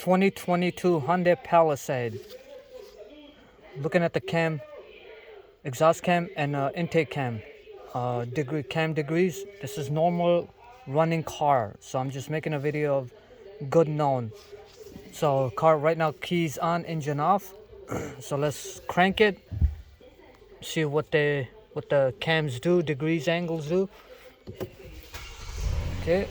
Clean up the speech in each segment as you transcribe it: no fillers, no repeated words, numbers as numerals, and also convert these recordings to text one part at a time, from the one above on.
2022 Hyundai Palisade. Looking at the cam, exhaust cam and intake cam. Cam degrees. This is normal running car. So I'm just making a video of good known. So car right now, keys on, engine off. So let's crank it. See what the cams do, degrees, angles do. Okay.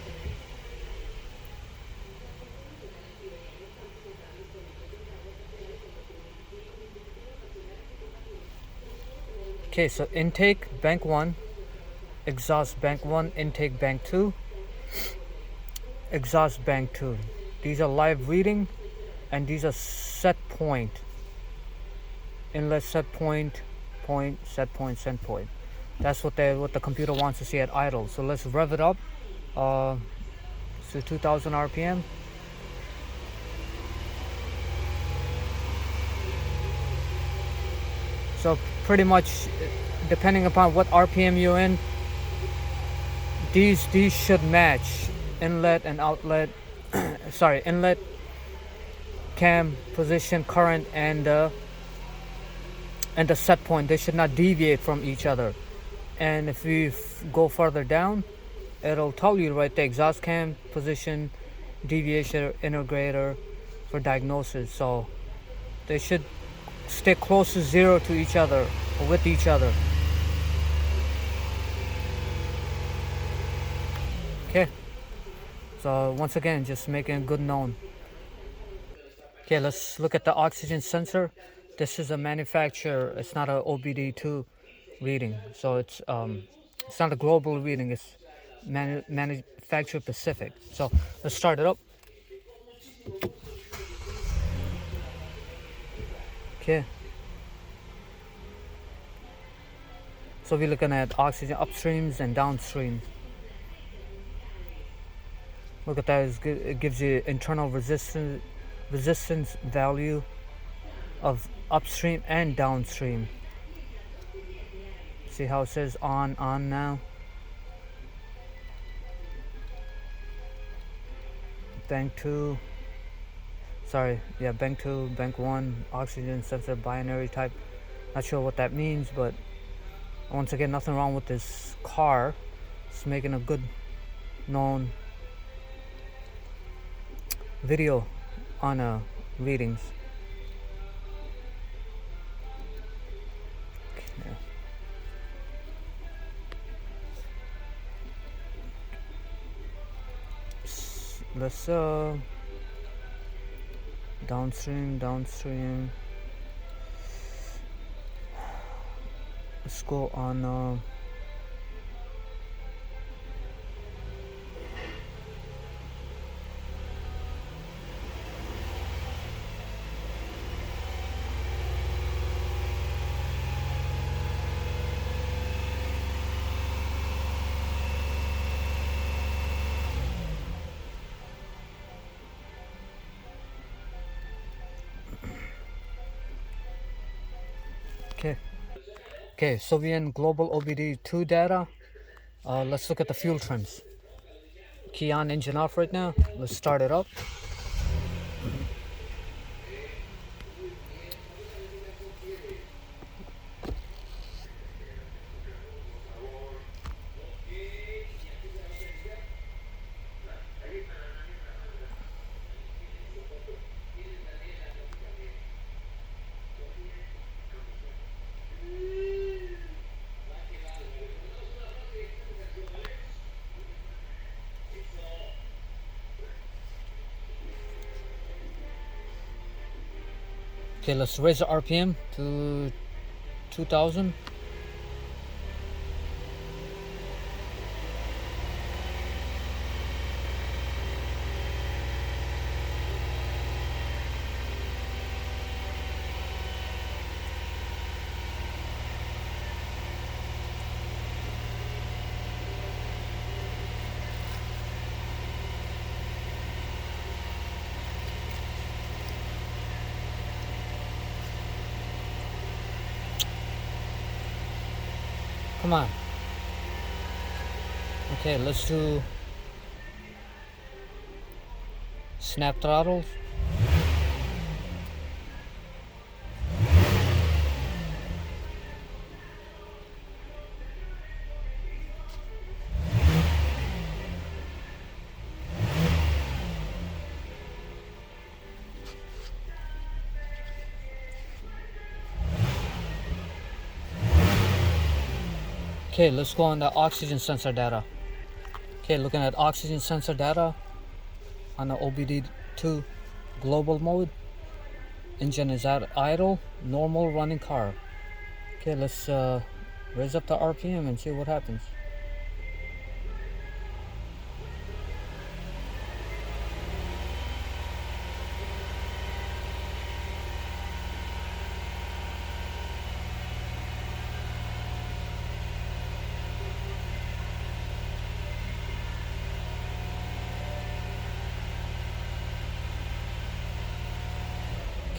Okay, so intake bank 1, exhaust bank 1, intake bank 2, exhaust bank 2. These are live reading and these are set point. Inlet set point, set point. That's what the computer wants to see at idle. So let's rev it up to 2000 RPM. So pretty much, depending upon what RPM you're in, these should match inlet and outlet. Sorry, inlet, cam, position, current, and the set point. They should not deviate from each other. And if we go further down, it'll tell you right the exhaust cam, position, deviation integrator for diagnosis. So they should stay close to zero to each other or with each other. Okay, so once again, just making good known. Okay, let's look at the oxygen sensor. This is a manufacturer, it's not a OBD2 reading, so it's not a global reading, it's manufacturer specific. So let's start it up. Okay, so we're looking at oxygen upstreams and downstreams. Look at that, it gives you internal resistance value of upstream and downstream. See how it says on now? Bank 2, sorry, yeah, bank 2, bank 1, oxygen sensor binary type. Not sure what that means, but once again, nothing wrong with this car. It's making a good known video on readings. Okay. Let's downstream. Let's go on Okay, so we're in global OBD2 data. Let's look at the fuel trims. Key on, engine off right now. Let's start it up. Okay, let's raise the RPM to 2000. Come on. Okay, let's do snap throttles. Okay, let's go on the oxygen sensor data. Okay, looking at oxygen sensor data on the OBD2 global mode. Engine is at idle, normal running car. Okay, let's raise up the RPM and see what happens.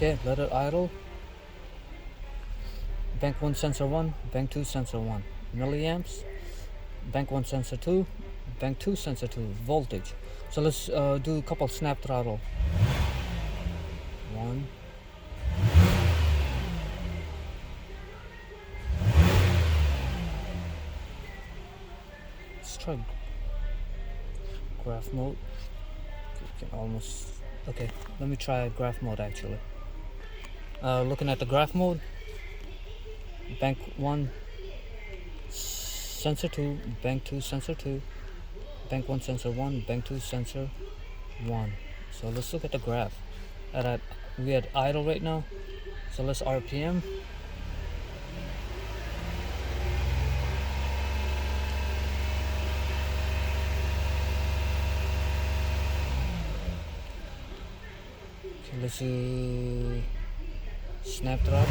Okay, let it idle. Bank 1 sensor 1, bank 2 sensor 1. Milliamps, bank 1 sensor 2, bank 2 sensor 2. Voltage. So let's do a couple snap throttle. 1. Let's try graph mode. You can almost... Okay, let me try graph mode actually. Looking at the graph mode. Bank 1 sensor 2, bank 2 sensor 2, bank 1 sensor 1, bank 2 sensor 1. So let's look at the graph. We at idle right now, so let's RPM. Okay, let's do snap throttle.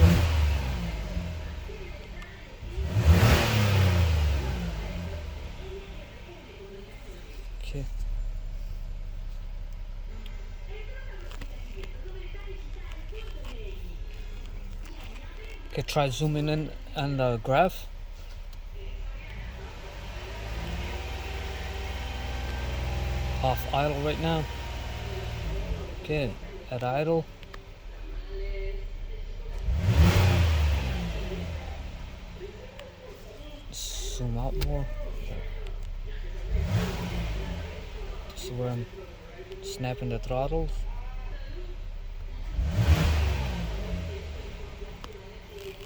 Okay. Okay, try zooming in on the graph. Off idle right now. Okay, at idle. Zoom out more. This is where I'm snapping the throttles.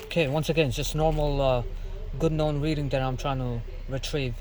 Okay, once again, it's just normal good known reading that I'm trying to retrieve.